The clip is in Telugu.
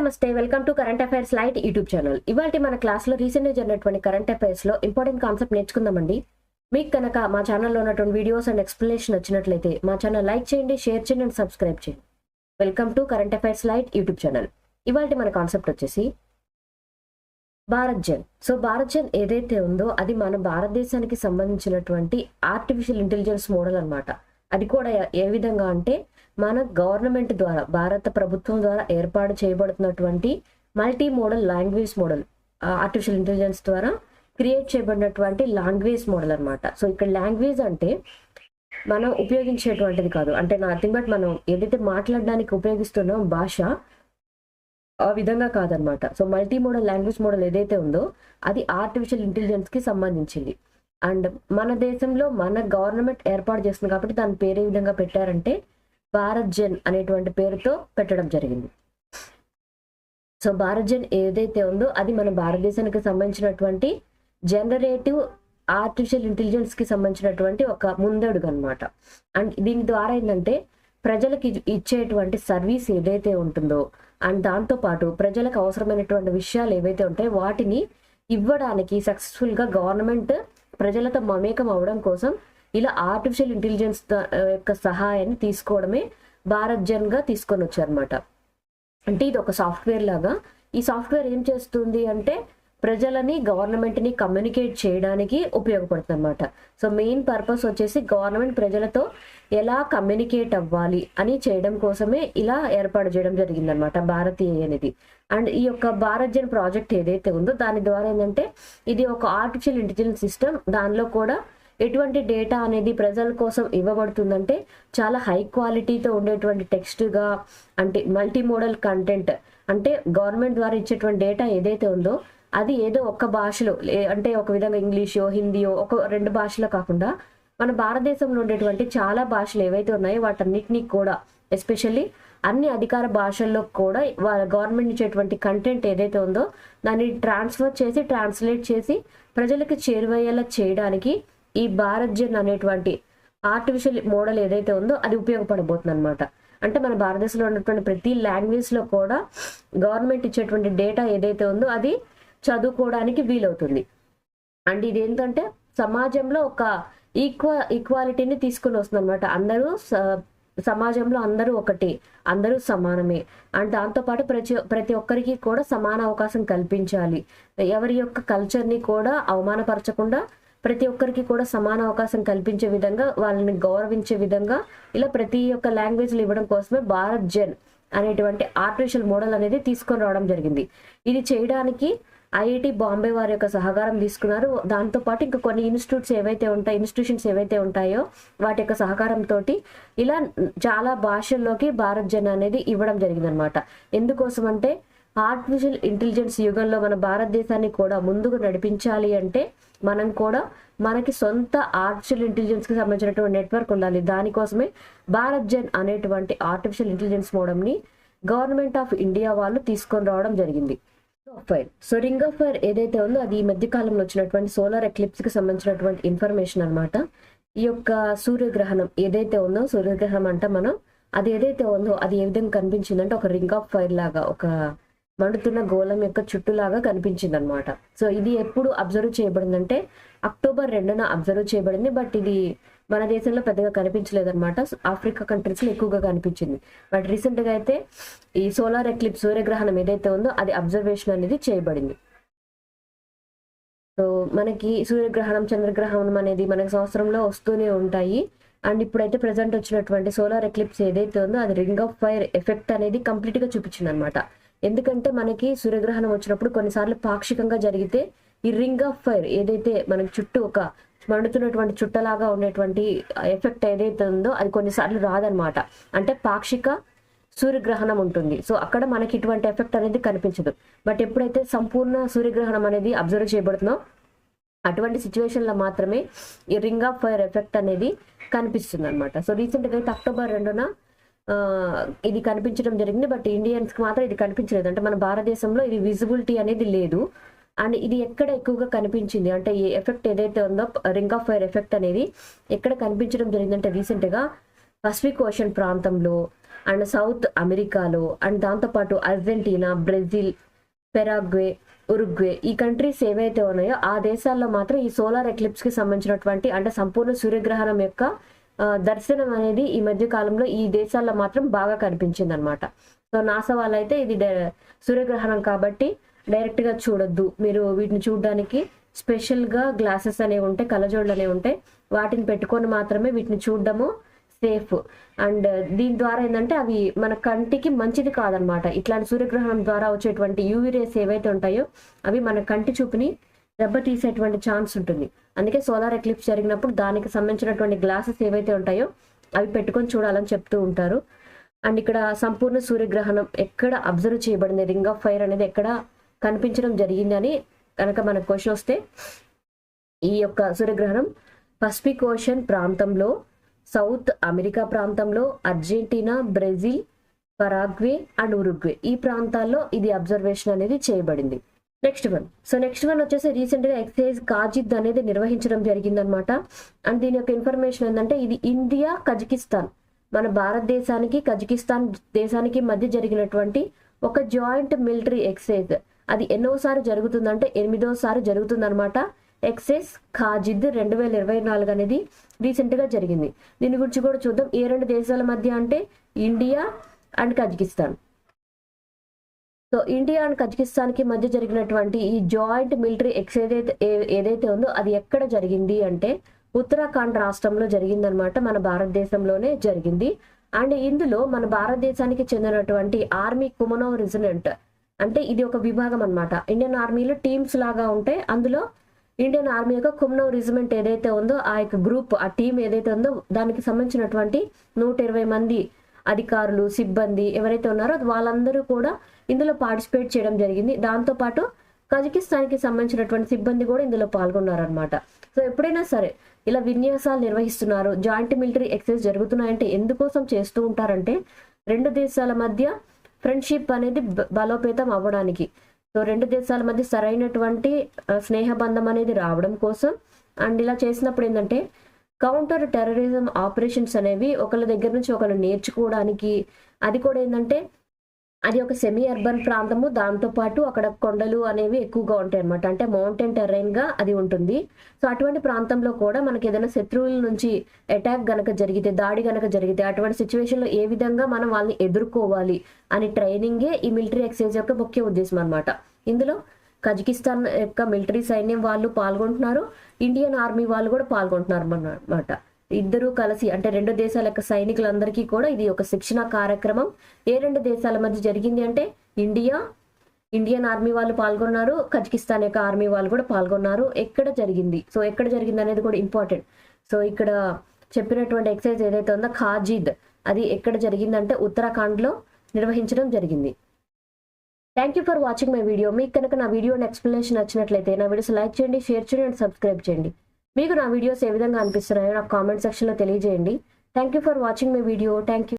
నమస్తే, welcome to current affairs light YouTube channel. ఇవాళ మన క్లాస్లో రీసెంట్గా జరిగినటువంటి కరెంట్ అఫైర్స్లో ఇంపార్టెంట్ కాన్సెప్ట్ నేర్చుకుందామండి. మీకు కనుక మా ఛానల్లో ఉన్నటువంటి వీడియోస్ అండ్ ఎక్స్ప్లెనేషన్ వచ్చినట్లయితే మా ఛానల్ లైక్ చేయండి, షేర్ చేయండి అండ్ సబ్స్క్రైబ్ చేయండి. Welcome to current affairs light YouTube channel. ఇవాళ మన కాన్సెప్ట్ వచ్చేసి భారత్ జన్. సో భారత్ జన్ ఏదైతే ఉందో అది మన భారతదేశానికి సంబంధించినటువంటి ఆర్టిఫిషియల్ ఇంటెలిజెన్స్ మోడల్ అన్నమాట. అది కూడా ఏ విధంగా అంటే మన గవర్నమెంట్ ద్వారా, భారత ప్రభుత్వం ద్వారా ఏర్పాటు చేయబడుతున్నటువంటి multi modal language model, artificial intelligence ద్వారా క్రియేట్ చేయబడినటువంటి లాంగ్వేజ్ మోడల్ అనమాట. సో ఇక్కడ లాంగ్వేజ్ అంటే మనం ఉపయోగించేటువంటిది కాదు, అంటే నథింగ్ బట్ మనం ఏదైతే మాట్లాడడానికి ఉపయోగిస్తున్నాం భాష, ఆ విధంగా కాదనమాట. So multi modal language model ఏదైతే ఉందో అది ఆర్టిఫిషియల్ ఇంటెలిజెన్స్ కి సంబంధించింది. అండ్ మన దేశంలో మన గవర్నమెంట్ ఏర్పాటు చేస్తుంది కాబట్టి దాని పేరు ఏ విధంగా పెట్టారంటే భారత్ జన్ అనేటువంటి పేరుతో పెట్టడం జరిగింది. సో భారత్ జన్ ఏదైతే ఉందో అది మన భారతదేశానికి సంబంధించినటువంటి జనరేటివ్ ఆర్టిఫిషియల్ ఇంటెలిజెన్స్ కి సంబంధించినటువంటి ఒక ముందడుగు అనమాట. అండ్ దీని ద్వారా ఏంటంటే ప్రజలకి ఇచ్చేటువంటి సర్వీస్ ఏదైతే ఉంటుందో అండ్ దాంతోపాటు ప్రజలకు అవసరమైనటువంటి విషయాలు ఏవైతే ఉంటాయో వాటిని ఇవ్వడానికి సక్సెస్ఫుల్గా గవర్నమెంట్ ప్రజలతో మమేకం అవడం కోసం ఇలా ఆర్టిఫిషియల్ ఇంటెలిజెన్స్ యొక్క సహాయాన్ని తీసుకోవడమే భారత్ జన్గా తీసుకొని వచ్చారనమాట. అంటే ఇది ఒక సాఫ్ట్వేర్ లాగా. ఈ సాఫ్ట్వేర్ ఏం చేస్తుంది అంటే ప్రజలని గవర్నమెంట్ని కమ్యూనికేట్ చేయడానికి ఉపయోగపడుతుంది అనమాట. సో మెయిన్ పర్పస్ వచ్చేసి గవర్నమెంట్ ప్రజలతో ఎలా కమ్యూనికేట్ అవ్వాలి అని చేయడం కోసమే ఇలా ఏర్పాటు చేయడం జరిగిందనమాట భారతీయ అనేది. అండ్ ఈ యొక్క భారత్ జన్ ప్రాజెక్ట్ ఏదైతే ఉందో దాని ద్వారా ఏంటంటే ఇది ఒక ఆర్టిఫిషియల్ ఇంటెలిజెన్స్ సిస్టమ్. దానిలో కూడా ఎటువంటి డేటా అనేది ప్రజల కోసం ఇవ్వబడుతుందంటే చాలా హై క్వాలిటీతో ఉండేటువంటి టెక్స్ట్గా, అంటే మల్టీ మోడల్ కంటెంట్, అంటే గవర్నమెంట్ ద్వారా ఇచ్చేటువంటి డేటా ఏదైతే ఉందో అది ఏదో ఒక్క భాషలో, అంటే ఒక విధంగా ఇంగ్లీషో హిందీయో ఒక రెండు భాషలో కాకుండా మన భారతదేశంలో ఉండేటువంటి చాలా భాషలు ఏవైతే ఉన్నాయో వాటన్నిటినీ కూడా, ఎస్పెషల్లీ అన్ని అధికార భాషల్లో కూడా వాళ్ళ గవర్నమెంట్ ఇచ్చేటువంటి కంటెంట్ ఏదైతే ఉందో దాన్ని ట్రాన్స్లేట్ చేసి ప్రజలకు చేరువయ్యేలా చేయడానికి ఈ భారత్ జన్ అనేటువంటి ఆర్టిఫిషియల్ మోడల్ ఏదైతే ఉందో అది ఉపయోగపడబోతుంది అనమాట. అంటే మన భారతదేశంలో ఉన్నటువంటి ప్రతి లాంగ్వేజ్ లో కూడా గవర్నమెంట్ ఇచ్చేటువంటి డేటా ఏదైతే ఉందో అది చదువుకోవడానికి వీలవుతుంది. అండ్ ఇది ఏంటంటే సమాజంలో ఒక ఈక్వాలిటీని తీసుకుని వస్తుంది అనమాట. అందరూ సమాజంలో అందరూ ఒకటి, అందరూ సమానమే. అండ్ దాంతోపాటు ప్రతి ఒక్కరికి కూడా సమాన అవకాశం కల్పించాలి. ఎవరి యొక్క కల్చర్ని కూడా అవమానపరచకుండా ప్రతి ఒక్కరికి కూడా సమాన అవకాశం కల్పించే విధంగా, వాళ్ళని గౌరవించే విధంగా ఇలా ప్రతి ఒక్క లాంగ్వేజ్లు ఇవ్వడం కోసమే భారత్ జన్ అనేటువంటి ఆర్టిఫిషియల్ మోడల్ అనేది తీసుకొని రావడం జరిగింది. ఇది చేయడానికి ఐఐటి బాంబే వారి యొక్క సహకారం తీసుకున్నారు. దాంతోపాటు ఇంకా కొన్ని ఇన్స్టిట్యూషన్స్ ఏవైతే ఉంటాయో వాటి యొక్క సహకారంతో ఇలా చాలా భాషల్లోకి భారత్ జన్ అనేది ఇవ్వడం జరిగిందనమాట. ఎందుకోసం అంటే ఆర్టిఫిషియల్ ఇంటెలిజెన్స్ యుగంలో మన భారతదేశాన్ని కూడా ముందుకు నడిపించాలి అంటే మనం కూడా మనకి సొంత ఆర్టిఫిషియల్ ఇంటెలిజెన్స్ కి సంబంధించినటువంటి నెట్వర్క్ ఉండాలి. దానికోసమే భారత్ జన్ అనేటువంటి ఆర్టిఫిషియల్ ఇంటెలిజెన్స్ మోడల్ని గవర్నమెంట్ ఆఫ్ ఇండియా వాళ్ళు తీసుకొని రావడం జరిగింది. సో రింగ్ ఆఫ్ ఫైర్ ఏదైతే ఉందో అది ఈ మధ్య కాలంలో వచ్చినటువంటి సోలార్ ఎక్లిప్స్ కి సంబంధించినటువంటి ఇన్ఫర్మేషన్ అనమాట. ఈ యొక్క సూర్యగ్రహణం ఏదైతే ఉందో, సూర్యగ్రహణం అంటే మనం అది ఏదైతే ఉందో అది ఏ విధంగా కనిపించిందంటే ఒక రింగ్ ఆఫ్ ఫైర్ లాగా, ఒక మండుతున్న గోళం యొక్క చుట్టులాగా కనిపించింది అనమాట. సో ఇది ఎప్పుడు అబ్జర్వ్ చేయబడిందంటే అక్టోబర్ 2న అబ్జర్వ్ చేయబడింది. బట్ ఇది మన దేశంలో పెద్దగా కనిపించలేదు అనమాట. ఆఫ్రికా కంట్రీస్ లో ఎక్కువగా కనిపించింది. బట్ రీసెంట్ గా అయితే ఈ సోలార్ ఎక్లిప్స్ సూర్యగ్రహణం ఏదైతే ఉందో అది అబ్జర్వేషన్ అనేది చేయబడింది. సో మనకి సూర్యగ్రహణం, చంద్రగ్రహణం అనేది మనకి సంవత్సరంలో వస్తూనే ఉంటాయి. అండ్ ఇప్పుడైతే ప్రెసెంట్ వచ్చినటువంటి సోలార్ ఎక్లిప్స్ ఏదైతే ఉందో అది రింగ్ ఆఫ్ ఫైర్ ఎఫెక్ట్ అనేది కంప్లీట్ గా చూపించింది అనమాట. ఎందుకంటే మనకి సూర్యగ్రహణం వచ్చినప్పుడు కొన్నిసార్లు పాక్షికంగా జరిగితే ఈ రింగ్ ఆఫ్ ఫైర్ ఏదైతే మనకి చుట్టూ ఒక మండుతున్నటువంటి చుట్టలాగా ఉండేటువంటి ఎఫెక్ట్ ఏదైతే ఉందో అది కొన్నిసార్లు రాదనమాట. అంటే పాక్షిక సూర్యగ్రహణం ఉంటుంది. సో అక్కడ మనకి ఇటువంటి ఎఫెక్ట్ అనేది కనిపించదు. బట్ ఎప్పుడైతే సంపూర్ణ సూర్యగ్రహణం అనేది అబ్జర్వ్ చేయబడుతుందో అటువంటి సిచ్యువేషన్లో మాత్రమే ఈ రింగ్ ఆఫ్ ఫైర్ ఎఫెక్ట్ అనేది కనిపిస్తుంది అనమాట. సో రీసెంట్గా అయితే అక్టోబర్ 2న ఇది కనిపించడం జరిగింది. బట్ ఇండియన్స్ కి మాత్రం ఇది కనిపించలేదు. అంటే మన భారతదేశంలో ఇది విజిబిలిటీ అనేది లేదు. అండ్ ఇది ఎక్కడ ఎక్కువగా కనిపించింది అంటే ఈ ఎఫెక్ట్ ఏదైతే ఉందో రింగ్ ఆఫ్ ఫైర్ ఎఫెక్ట్ అనేది ఎక్కడ కనిపించడం జరిగిందంటే రీసెంట్గా పసిఫిక్ ఓషన్ ప్రాంతంలో అండ్ సౌత్ అమెరికాలో అండ్ దాంతోపాటు అర్జెంటీనా, బ్రెజిల్, పెరాగ్వే, ఉరుగ్వే ఈ కంట్రీస్ ఏవైతే ఉన్నాయో ఆ దేశాల్లో మాత్రం ఈ సోలార్ ఎక్లిప్స్ కి సంబంధించినటువంటి అంటే సంపూర్ణ సూర్యగ్రహణం యొక్క దర్శనం అనేది ఈ మధ్య కాలంలో ఈ దేశాల్లో మాత్రం బాగా కనిపించింది అనమాట. సో నాసా వాళ్ళైతే ఇది సూర్యగ్రహణం కాబట్టి డైరెక్ట్ గా చూడొద్దు, మీరు వీటిని చూడడానికి స్పెషల్ గా గ్లాసెస్ అనేవి ఉంటాయి, కళ్ళజోళ్ళు అనేవి ఉంటాయి, వాటిని పెట్టుకొని మాత్రమే వీటిని చూడడము సేఫ్. అండ్ దీని ద్వారా ఏంటంటే అవి మన కంటికి మంచిది కాదనమాట. ఇట్లాంటి సూర్యగ్రహణం ద్వారా వచ్చేటువంటి యూవీ రేస్ ఏవైతే ఉంటాయో అవి మన కంటి చూపుని దెబ్బతీసేటువంటి ఛాన్స్ ఉంటుంది. అందుకే సోలార్ ఎక్లిప్స్ జరిగినప్పుడు దానికి సంబంధించినటువంటి గ్లాసెస్ ఏవైతే ఉంటాయో అవి పెట్టుకొని చూడాలని చెప్తూ ఉంటారు. అండ్ ఇక్కడ సంపూర్ణ సూర్యగ్రహణం ఎక్కడ అబ్జర్వ్ చేయబడింది, రింగ్ ఆఫ్ ఫైర్ అనేది ఎక్కడ కనిపించడం జరిగింది అని కనుక మనకు క్వశ్చన్ వస్తే, ఈ యొక్క సూర్యగ్రహణం పసిఫిక్ ఓషన్ ప్రాంతంలో, సౌత్ అమెరికా ప్రాంతంలో, Argentina, Brazil, Paraguay and Uruguay ఈ ప్రాంతాల్లో ఇది అబ్జర్వేషన్ అనేది చేయబడింది. నెక్స్ట్ వన్ వచ్చేసి రీసెంట్ గా ఎక్సైజ్ కాజిద్ అనేది నిర్వహించడం జరిగిందనమాట. అండ్ దీని యొక్క ఇన్ఫర్మేషన్ ఏంటంటే ఇది ఇండియా, కజకిస్తాన్, మన భారతదేశానికి కజకిస్తాన్ దేశానికి మధ్య జరిగినటువంటి ఒక జాయింట్ మిలిటరీ ఎక్సైజ్. అది ఎన్నోసారి జరుగుతుందంటే 8వ జరుగుతుందన్నమాట. ఎక్సైజ్ కాజిద్ 2024 అనేది రీసెంట్ గా జరిగింది. దీని గురించి కూడా చూద్దాం. ఏ రెండు దేశాల మధ్య అంటే India and Kazakhstan. So India and Kazakhstan కి మధ్య జరిగినటువంటి ఈ జాయింట్ మిలిటరీ ఎక్సైజ్ ఏదైతే ఉందో అది ఎక్కడ జరిగింది అంటే ఉత్తరాఖండ్ రాష్ట్రంలో జరిగిందనమాట. మన భారతదేశంలోనే జరిగింది. అండ్ ఇందులో మన భారతదేశానికి చెందినటువంటి ఆర్మీ కుమనో రెజిమెంట్, అంటే ఇది ఒక విభాగం అనమాట. ఇండియన్ ఆర్మీలో టీమ్స్ లాగా ఉంటాయి. అందులో ఇండియన్ ఆర్మీ యొక్క కుమనో రెజిమెంట్ ఏదైతే ఉందో ఆ యొక్క గ్రూప్, ఆ టీం ఏదైతే ఉందో దానికి సంబంధించినటువంటి 120 మంది అధికారులు, సిబ్బంది ఎవరైతే ఉన్నారో వాళ్ళందరూ కూడా ఇందులో పార్టిసిపేట్ చేయడం జరిగింది. దాంతోపాటు కజకిస్తాన్కి సంబంధించినటువంటి సిబ్బంది కూడా ఇందులో పాల్గొన్నారనమాట. సో ఎప్పుడైనా సరే ఇలా విన్యాసాలు నిర్వహిస్తున్నారు, జాయింట్ మిలిటరీ ఎక్సైజ్ జరుగుతున్నాయంటే ఎందుకోసం చేస్తూ ఉంటారంటే రెండు దేశాల మధ్య ఫ్రెండ్షిప్ అనేది బలోపేతం అవ్వడానికి. సో రెండు దేశాల మధ్య సరైనటువంటి స్నేహబంధం అనేది రావడం కోసం. అండ్ ఇలా చేసినప్పుడు ఏంటంటే కౌంటర్ టెర్రరిజం ఆపరేషన్స్ అనేవి ఒకళ్ళ దగ్గర నుంచి ఒకళ్ళు నేర్చుకోవడానికి. అది కూడా ఏంటంటే అది ఒక సెమీ అర్బన్ ప్రాంతము, దాంతోపాటు అక్కడ కొండలు అనేవి ఎక్కువగా ఉంటాయి అనమాట. అంటే మౌంటైన్ టెర్రైన్ గా అది ఉంటుంది. సో అటువంటి ప్రాంతంలో కూడా మనకి ఏదైనా శత్రువుల నుంచి అటాక్ గనక జరిగితే, దాడి గనక జరిగితే అటువంటి సిచ్యువేషన్ లో ఏ విధంగా మనం వాళ్ళని ఎదుర్కోవాలి అని ట్రైనింగే ఈ మిలిటరీ ఎక్సైజ్ యొక్క ముఖ్య ఉద్దేశం అనమాట. ఇందులో కజకిస్తాన్ యొక్క మిలిటరీ సైన్యం వాళ్ళు పాల్గొంటున్నారు, ఇండియన్ ఆర్మీ వాళ్ళు కూడా పాల్గొంటున్నారు అన్నమాట. ఇద్దరూ కలిసి అంటే రెండు దేశాల యొక్క సైనికులందరికీ కూడా ఇది ఒక శిక్షణ కార్యక్రమం. ఏ రెండు దేశాల మధ్య జరిగింది అంటే ఇండియన్ ఆర్మీ వాళ్ళు పాల్గొన్నారు, కజకిస్తాన్ యొక్క ఆర్మీ వాళ్ళు కూడా పాల్గొన్నారు. ఎక్కడ జరిగింది, సో ఎక్కడ జరిగింది అనేది కూడా ఇంపార్టెంట్. సో ఇక్కడ చెప్పినటువంటి ఎక్సైజ్ ఏదైతే ఉందో ఖాజిద్, అది ఎక్కడ జరిగిందంటే ఉత్తరాఖండ్ లో నిర్వహించడం జరిగింది. Thank you for watching my video. మీకు కనుక నా వీడియో ఎక్స్ప్లెనేషన్ నచ్చినట్లయితే నా వీడియోస్ లైక్ చేయండి, షేర్ చేయండి అండ్ సబ్స్క్రైబ్ చేయండి. మీకు నా వీడియోస్ ఏ విధంగా అనిపిస్తున్నాయో నాకు కామెంట్ సెక్షన్లో తెలియజేయండి. Thank you for watching my video. Thank you.